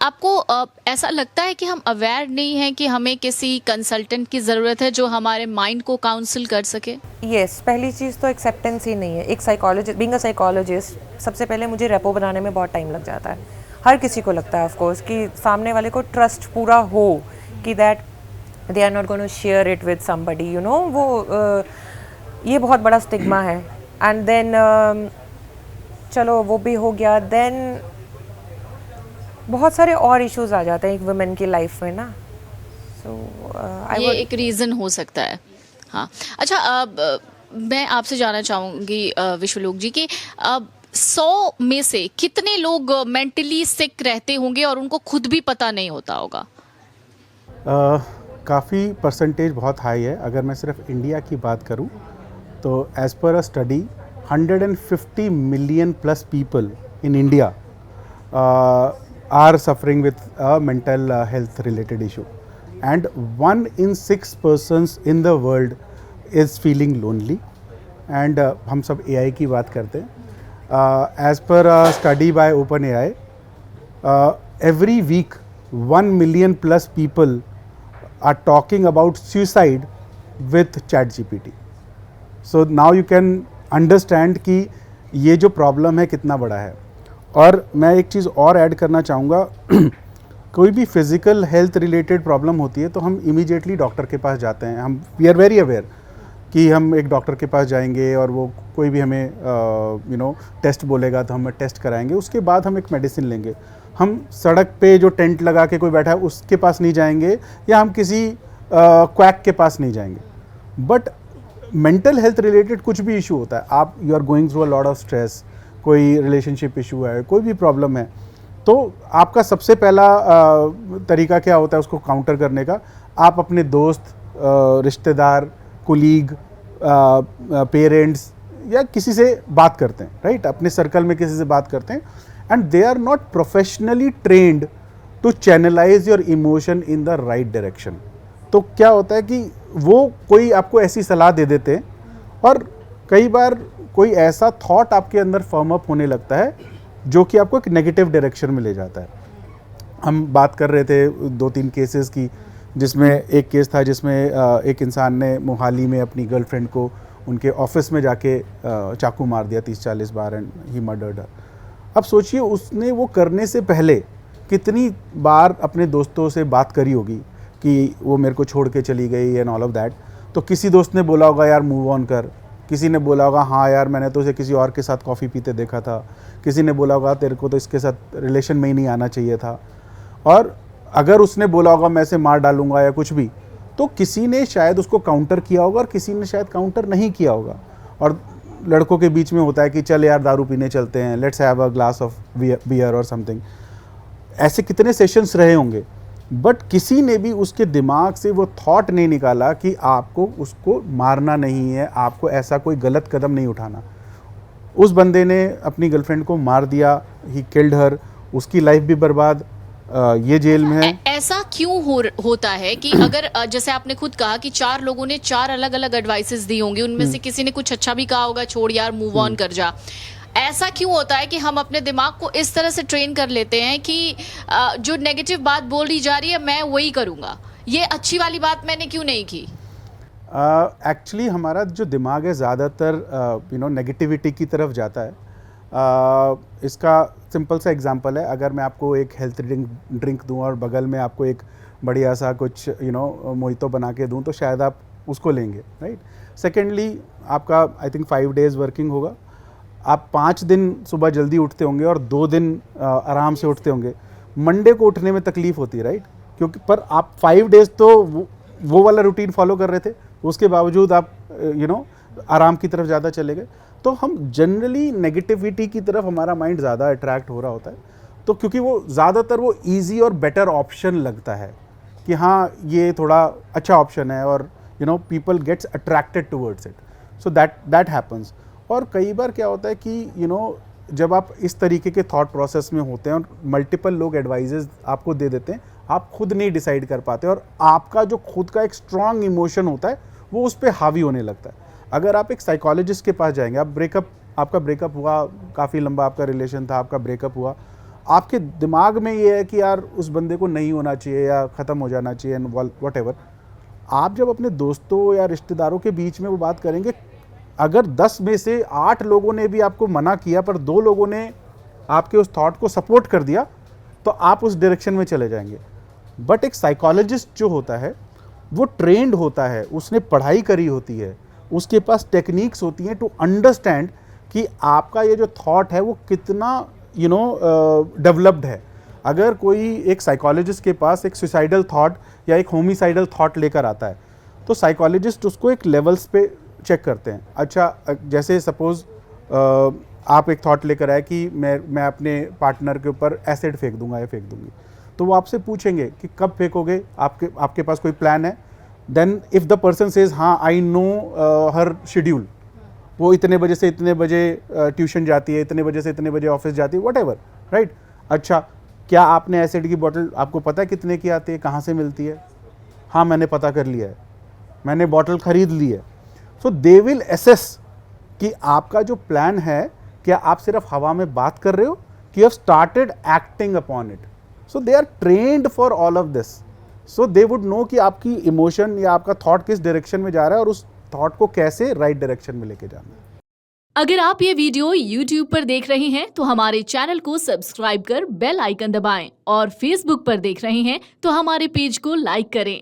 आपको ऐसा लगता है कि हम अवेयर नहीं हैं कि हमें किसी कंसल्टेंट की ज़रूरत है जो हमारे माइंड को काउंसिल कर सके? यस, पहली चीज़ तो एक्सेप्टेंस ही नहीं है। एक साइकोलॉजिस्ट, बीइंग अ साइकोलॉजिस्ट, सबसे पहले मुझे रेपो बनाने में बहुत टाइम लग जाता है। हर किसी को लगता है ऑफ कोर्स कि सामने वाले को ट्रस्ट पूरा हो कि that they are not going to share it with somebody, you know, वो ये बहुत बड़ा स्टिग्मा है। एंड देन चलो वो भी हो गया, देन बहुत सारे और इश्यूज आ जाते हैं एक वुमेन की लाइफ में ना। सो ये एक रीज़न हो सकता है। हाँ, अच्छा, मैं आपसे जानना चाहूँगी विश्वलोक जी कि 100 में से कितने लोग मेंटली सिक रहते होंगे और उनको खुद भी पता नहीं होता होगा? काफ़ी परसेंटेज बहुत हाई है। अगर मैं सिर्फ इंडिया की बात करूं तो as per a study 150 million plus people in India are suffering with a mental health related issue, and 1 in 6 persons in the world is feeling lonely. and हम सब AI की बात करते हैं। as per a study by OpenAI, every week 1 million plus people are talking about suicide with ChatGPT. so now you can understand कि ये जो problem है कितना बड़ा है। और मैं एक चीज़ और ऐड करना चाहूँगा कोई भी फिज़िकल हेल्थ रिलेटेड प्रॉब्लम होती है तो हम इमीडिएटली डॉक्टर के पास जाते हैं। हम वी आर वेरी अवेयर कि हम एक डॉक्टर के पास जाएंगे और वो कोई भी हमें टेस्ट बोलेगा तो हम टेस्ट कराएंगे, उसके बाद हम एक मेडिसिन लेंगे। हम सड़क पे जो टेंट लगा के कोई बैठा है उसके पास नहीं जाएंगे, या हम किसी क्वैक के पास नहीं जाएंगे। बट मेंटल हेल्थ रिलेटेड कुछ भी इशू होता है, आप you are going through a lot of stress, कोई रिलेशनशिप इशू है, कोई भी प्रॉब्लम है, तो आपका सबसे पहला तरीका क्या होता है उसको काउंटर करने का? आप अपने दोस्त, रिश्तेदार, कोलीग, पेरेंट्स या किसी से बात करते हैं, राइट? अपने सर्कल में किसी से बात करते हैं, and they are not professionally trained to channelize your emotion in the right direction. तो क्या होता है कि वो कोई आपको ऐसी सलाह दे देते हैं और कई बार कोई ऐसा थॉट आपके अंदर फॉर्म अप होने लगता है जो कि आपको एक नेगेटिव डायरेक्शन में ले जाता है। हम बात कर रहे थे 2-3 केसेस की, जिसमें एक केस था जिसमें एक इंसान ने मोहाली में अपनी गर्लफ्रेंड को उनके ऑफिस में जाके चाकू मार दिया 30-40 बार, एंड ही मर्डर्ड हर। अब सोचिए उसने वो करने से पहले कितनी बार अपने दोस्तों से बात करी होगी कि वो मेरे को छोड़ के चली गई एंड ऑल ऑफ दैट। तो किसी दोस्त ने बोला होगा यार मूव ऑन कर, किसी ने बोला होगा हाँ यार मैंने तो उसे किसी और के साथ कॉफ़ी पीते देखा था, किसी ने बोला होगा तेरे को तो इसके साथ रिलेशन में ही नहीं आना चाहिए था, और अगर उसने बोला होगा मैं इसे मार डालूंगा या कुछ भी, तो किसी ने शायद उसको काउंटर किया होगा और किसी ने शायद काउंटर नहीं किया होगा। और लड़कों के बीच में होता है कि चल यार दारू पीने चलते हैं, let's have a glass of beer और समथिंग। ऐसे कितने सेशंस रहे होंगे, बट किसी ने भी उसके दिमाग से वो थॉट नहीं निकाला कि आपको उसको मारना नहीं है, आपको ऐसा कोई गलत कदम नहीं उठाना। उस बंदे ने अपनी गर्लफ्रेंड को मार दिया, ही किल्ड हर, उसकी लाइफ भी बर्बाद, ये जेल में है। ऐसा क्यों होता है कि अगर जैसे आपने खुद कहा कि 4 लोगों ने 4 अलग अलग एडवाइसेस दी होंगी, उनमें से किसी ने कुछ अच्छा भी कहा होगा, छोड़ यार मूव ऑन कर जा। ऐसा क्यों होता है कि हम अपने दिमाग को इस तरह से ट्रेन कर लेते हैं कि जो नेगेटिव बात बोली जा रही है मैं वही करूंगा, ये अच्छी वाली बात मैंने क्यों नहीं की? एक्चुअली हमारा जो दिमाग है ज़्यादातर नेगेटिविटी की तरफ जाता है। इसका सिंपल सा एग्जांपल है, अगर मैं आपको एक हेल्थ ड्रिंक दूं और बगल में आपको एक बढ़िया सा कुछ मोहितो बना के दूं तो शायद आप उसको लेंगे, राइट? सेकेंडली आपका आई थिंक 5 डेज़ वर्किंग होगा, आप 5 दिन सुबह जल्दी उठते होंगे और 2 दिन आराम से उठते होंगे। मंडे को उठने में तकलीफ होती है, राइट? क्योंकि पर आप 5 डेज़ तो वो वाला रूटीन फॉलो कर रहे थे, उसके बावजूद आप आराम की तरफ ज़्यादा चले गए। तो हम जनरली नेगेटिविटी की तरफ हमारा माइंड ज़्यादा अट्रैक्ट हो रहा होता है, तो क्योंकि वो ज़्यादातर वो ईजी और बेटर ऑप्शन लगता है कि हाँ ये थोड़ा अच्छा ऑप्शन है, और people gets attracted towards it, so that happens. और कई बार क्या होता है कि जब आप इस तरीके के थॉट प्रोसेस में होते हैं और मल्टीपल लोग एडवाइजेज आपको दे देते हैं, आप खुद नहीं डिसाइड कर पाते और आपका जो खुद का एक स्ट्रॉन्ग इमोशन होता है वो उस पर हावी होने लगता है। अगर आप एक साइकोलॉजिस्ट के पास जाएंगे, आपका ब्रेकअप हुआ, काफ़ी लंबा आपका रिलेशन था, आपका ब्रेकअप हुआ, आपके दिमाग में ये है कि यार उस बंदे को नहीं होना चाहिए या ख़त्म हो जाना चाहिए एंड व्हाटएवर, आप जब अपने दोस्तों या रिश्तेदारों के बीच में वो बात करेंगे, अगर 10 में से 8 लोगों ने भी आपको मना किया पर 2 लोगों ने आपके उस थॉट को सपोर्ट कर दिया, तो आप उस डायरेक्शन में चले जाएंगे। बट एक साइकोलॉजिस्ट जो होता है वो ट्रेंड होता है, उसने पढ़ाई करी होती है, उसके पास टेक्निक्स होती हैं टू अंडरस्टैंड कि आपका ये जो थॉट है वो कितना डेवलप्ड है। अगर कोई एक साइकोलॉजिस्ट के पास एक सुसाइडल थॉट या एक होमिसाइडल थॉट लेकर आता है, तो साइकोलॉजिस्ट उसको एक लेवल्स पे चेक करते हैं। अच्छा, जैसे सपोज आप एक थॉट लेकर आए कि मैं अपने पार्टनर के ऊपर एसिड फेंक दूंगा या फेंक दूंगी, तो वो आपसे पूछेंगे कि कब फेंकोगे, आपके पास कोई प्लान है। Then if the person says हाँ आई नो हर शेड्यूल, वो इतने बजे से इतने बजे ट्यूशन जाती है, इतने बजे से इतने बजे ऑफिस जाती है, व्हाटएवर, राइट। अच्छा, क्या आपने एसिड की बोतल आपको पता है कितने की आती है, कहाँ से मिलती है? हाँ मैंने पता कर लिया है, मैंने बॉटल खरीद ली है। सो दे विल एसेस कि आपका जो प्लान है, क्या आप सिर्फ हवा में बात कर रहे हो कि you have started acting upon it. So they are trained for all of this, so they would know कि आपकी इमोशन या आपका थॉट किस डायरेक्शन में जा रहा है और उस थॉट को कैसे राइट डायरेक्शन में लेके जाना है। अगर आप ये वीडियो YouTube पर देख रहे हैं तो हमारे चैनल को सब्सक्राइब कर बेल आइकन दबाएं, और Facebook पर देख रहे हैं तो हमारे पेज को लाइक करें।